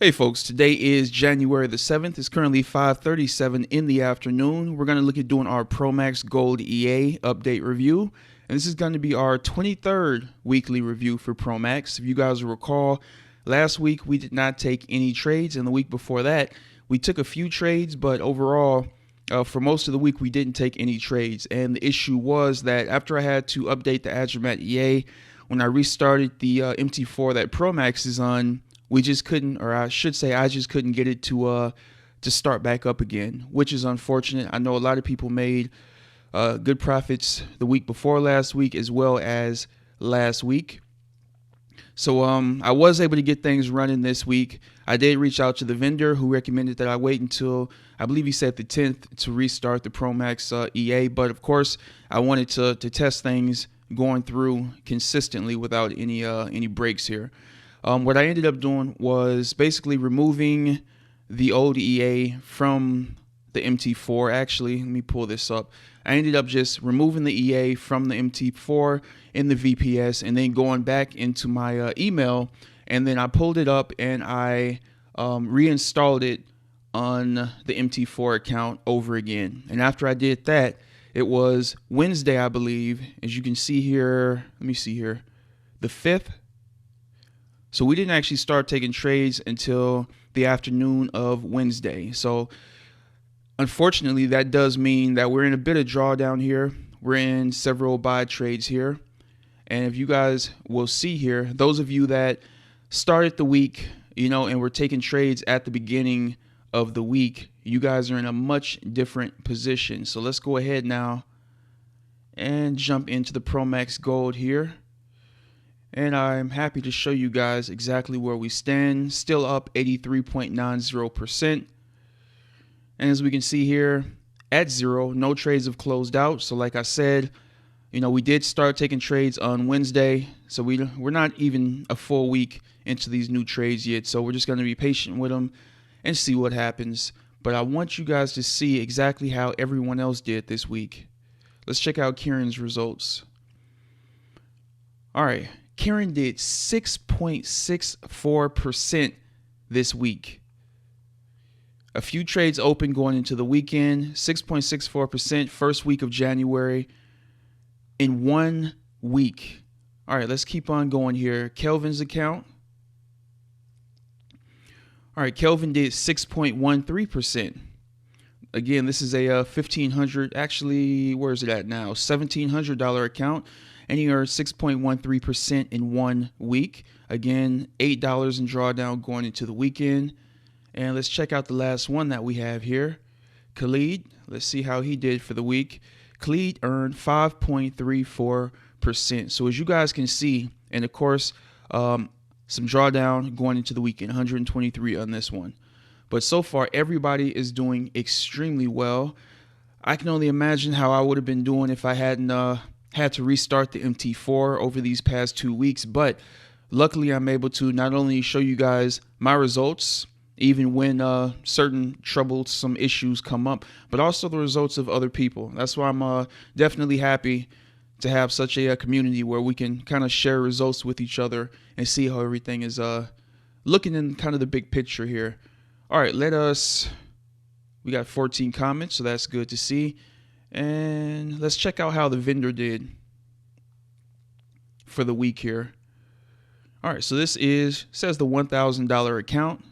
Hey folks, today is January the 7th. It's currently 5:37 in the afternoon. We're going to look at doing our Promax Gold EA update review. And this is going to be our 23rd weekly review for Promax. If you guys recall, last week we did not take any trades, and the week before that we took a few trades, but overall for most of the week we didn't take any trades. And the issue was that after I had to update the Azure EA, when I restarted the MT4 that Promax is on, we just couldn't, or I should say I just couldn't get it to start back up again, which is unfortunate. I know a lot of people made good profits the week before last week as well as last week. So I was able to get things running this week. I did reach out to the vendor who recommended that I wait until, I believe he said the 10th, to restart the Promax EA. But of course, I wanted to test things going through consistently without any breaks here. What I ended up doing was basically removing the old EA from the MT4. Actually, let me pull this up. I ended up just removing the EA from the MT4 in the VPS and then going back into my email, and then I pulled it up and I reinstalled it on the MT4 account over again. And after I did that, it was Wednesday, I believe, as you can see here. Let me see here, the 5th. So we didn't actually start taking trades until the afternoon of Wednesday. So unfortunately, that does mean that we're in a bit of drawdown here. We're in several buy trades here. And if you guys will see here, those of you that started the week, and were taking trades at the beginning of the week, you guys are in a much different position. So let's go ahead now and jump into the Promax Gold here. And I'm happy to show you guys exactly where we stand. Still up 83.90%. And as we can see here, at zero, no trades have closed out. So like I said, we did start taking trades on Wednesday. So we're not even a full week into these new trades yet. So we're just going to be patient with them and see what happens. But I want you guys to see exactly how everyone else did this week. Let's check out Kieran's results. All right. Kieran did 6.64% this week. A few trades open going into the weekend. 6.64% first week of January in 1 week. All right, let's keep on going here. Kelvin's account. All right, Kelvin did 6.13%. Again, this is a $1,500, actually, where is it at now? $1,700 account. And he earned 6.13% in 1 week. Again, $8 in drawdown going into the weekend. And let's check out the last one that we have here. Khalid, let's see how he did for the week. Khalid earned 5.34%. So as you guys can see, and of course, some drawdown going into the weekend, 123 on this one. But so far, everybody is doing extremely well. I can only imagine how I would have been doing if I hadn't had to restart the MT4 over these past 2 weeks, but luckily I'm able to not only show you guys my results, even when certain troublesome issues come up, but also the results of other people. That's why I'm definitely happy to have such a community where we can kind of share results with each other and see how everything is looking in kind of the big picture here. All right, we got 14 comments, so that's good to see. And let's check out how the vendor did for the week here. All right, so this says the $1,000 account.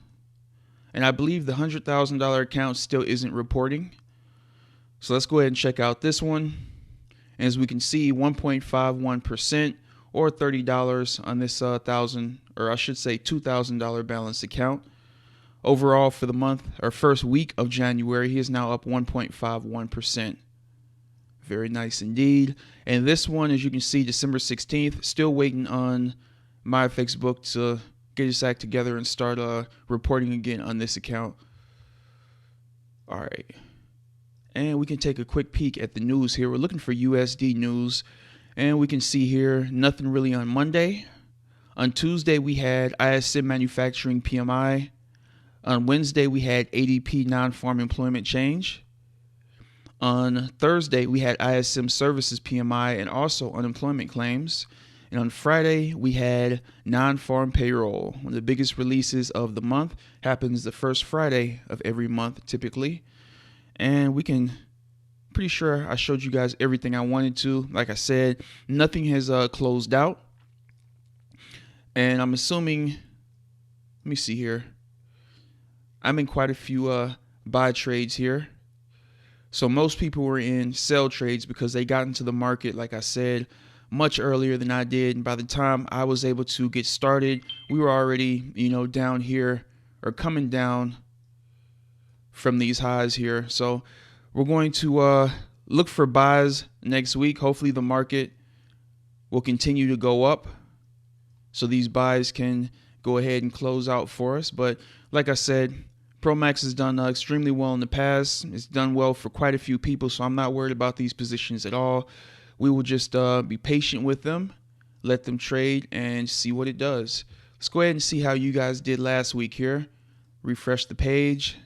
And I believe the $100,000 account still isn't reporting. So let's go ahead and check out this one. And as we can see, 1.51% or $30 on this $2,000 balance account. Overall for the month, or first week of January, he is now up 1.51%. Very nice indeed. And this one, as you can see, December 16th, still waiting on MyFXbook to get his act together and start reporting again on this account. All right. And we can take a quick peek at the news here. We're looking for USD news. And we can see here, nothing really on Monday. On Tuesday, we had ISM Manufacturing PMI. On Wednesday, we had ADP Non-Farm Employment Change. On Thursday, we had ISM Services PMI and also unemployment claims. And on Friday, we had non-farm payroll. One of the biggest releases of the month. Happens the first Friday of every month, typically. And pretty sure I showed you guys everything I wanted to. Like I said, nothing has closed out. And I'm assuming, let me see here. I'm in quite a few buy trades here. So most people were in sell trades because they got into the market, like I said, much earlier than I did. And by the time I was able to get started, we were already, down here or coming down from these highs here. So we're going to look for buys next week. Hopefully the market will continue to go up, so these buys can go ahead and close out for us. But like I said, Promax has done extremely well in the past. It's done well for quite a few people, so I'm not worried about these positions at all. We will just be patient with them, let them trade, and see what it does. Let's go ahead and see how you guys did last week here. Refresh the page.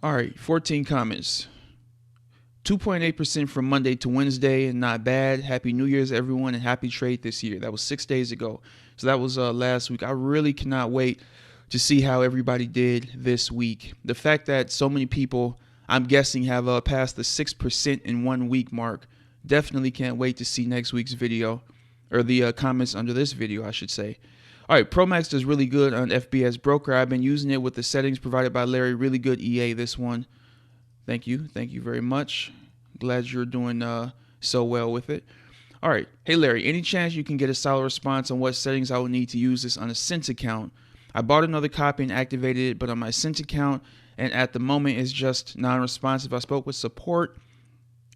All right, 14 comments. 2.8% from Monday to Wednesday, and not bad. Happy New Year's, everyone, and happy trade this year. That was 6 days ago. So that was last week. I really cannot wait to see how everybody did this week. The fact that so many people, I'm guessing, have passed the 6% in 1 week mark. Definitely can't wait to see next week's video, or the comments under this video, I should say. All right, Promax does really good on FBS Broker. I've been using it with the settings provided by Larry. Really good EA, this one. Thank you very much. Glad you're doing so well with it. All right, hey Larry, any chance you can get a solid response on what settings I will need to use this on a Cent account? I bought another copy and activated it, but on my Cent account, and at the moment it's just non-responsive. I spoke with support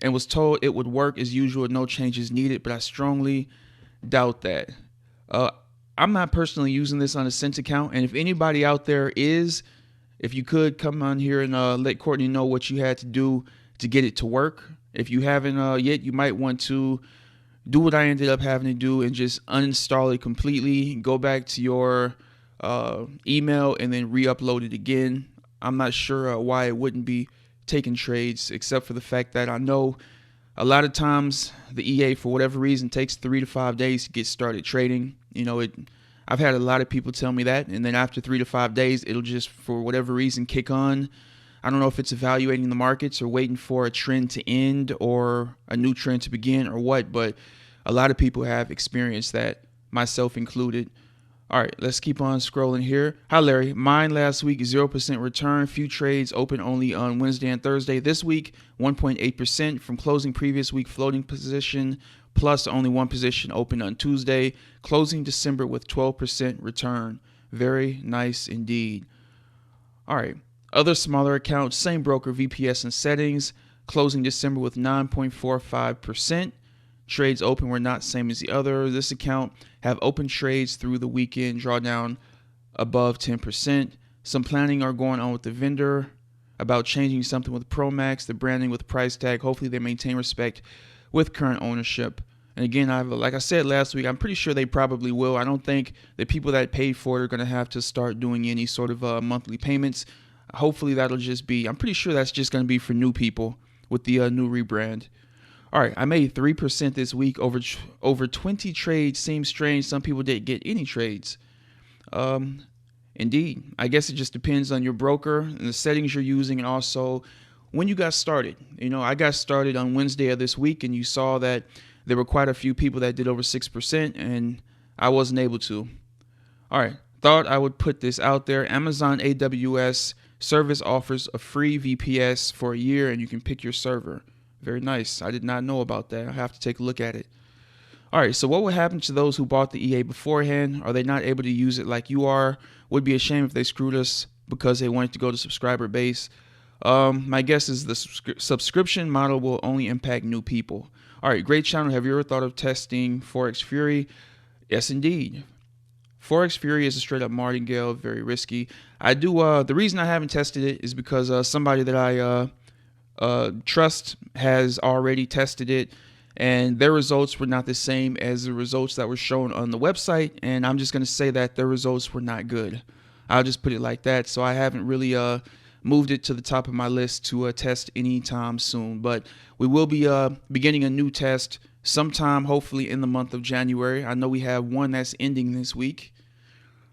and was told it would work as usual, no changes needed, but I strongly doubt that. I'm not personally using this on a Cent account, and if anybody out there is, if you could come on here and let Courtney know what you had to do to get it to work. If you haven't yet, you might want to do what I ended up having to do and just uninstall it completely, go back to your email, and then re-upload it again. I'm not sure why it wouldn't be taking trades, except for the fact that I know a lot of times the EA, for whatever reason, takes 3 to 5 days to get started trading. I've had a lot of people tell me that, and then after 3 to 5 days, it'll just, for whatever reason, kick on. I don't know if it's evaluating the markets or waiting for a trend to end or a new trend to begin or what, but a lot of people have experienced that, myself included. All right, let's keep on scrolling here. Hi, Larry. Mine last week, 0% return. Few trades open only on Wednesday and Thursday. This week, 1.8% from closing previous week floating position, plus only one position open on Tuesday. Closing December with 12% return. Very nice indeed. All right. Other smaller accounts, same broker, VPS and settings. Closing December with 9.45%. Trades open were not same as the other. This account have open trades through the weekend, drawdown above 10%. Some planning are going on with the vendor about changing something with Promax, the branding with price tag. Hopefully they maintain respect with current ownership. And again, like I said last week, I'm pretty sure they probably will. I don't think the people that paid for it are going to have to start doing any sort of monthly payments. Hopefully that'll just be, I'm pretty sure that's just going to be for new people with the new rebrand. All right, I made 3% this week over 20 trades. Seems strange. Some people didn't get any trades. Indeed. I guess it just depends on your broker and the settings you're using, and also when you got started. I got started on Wednesday of this week, and you saw that there were quite a few people that did over 6%, and I wasn't able to. All right, thought I would put this out there. Amazon AWS service offers a free VPS for a year, and you can pick your server. Very nice. I did not know about that. I have to take a look at it. All right, so what would happen to those who bought the EA beforehand? Are they not able to use it like you are? Would be a shame if they screwed us because they wanted to go to subscriber base. My guess is the subscription model will only impact new people. All right, great channel. Have you ever thought of testing Forex Fury? Yes, indeed. Forex Fury is a straight up martingale, very risky. I do. The reason I haven't tested it is because somebody that I trust has already tested it, and their results were not the same as the results that were shown on the website. And I'm just going to say that their results were not good. I'll just put it like that. So I haven't really moved it to the top of my list to test anytime soon. But we will be beginning a new test sometime, hopefully in the month of January. I know we have one that's ending this week,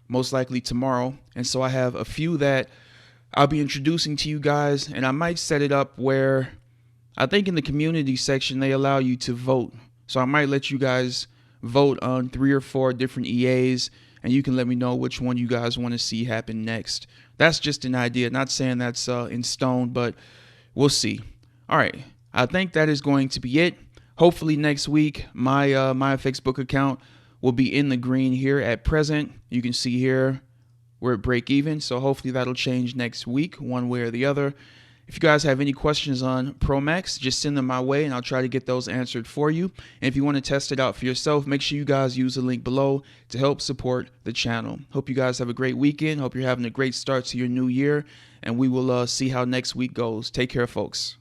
most likely tomorrow. And so I have a few that I'll be introducing to you guys, and I might set it up where I think in the community section they allow you to vote. So I might let you guys vote on 3 or 4 different EAs, and you can let me know which one you guys want to see happen next. That's just an idea, not saying that's in stone, but we'll see. All right, I think that is going to be it. Hopefully next week my FXbook account will be in the green here. At present, you can see here we're at break even, so hopefully that'll change next week one way or the other. If you guys have any questions on Promax, just send them my way and I'll try to get those answered for you. And if you want to test it out for yourself, make sure you guys use the link below to help support the channel. Hope you guys have a great weekend. Hope you're having a great start to your new year, and we will see how next week goes. Take care, folks.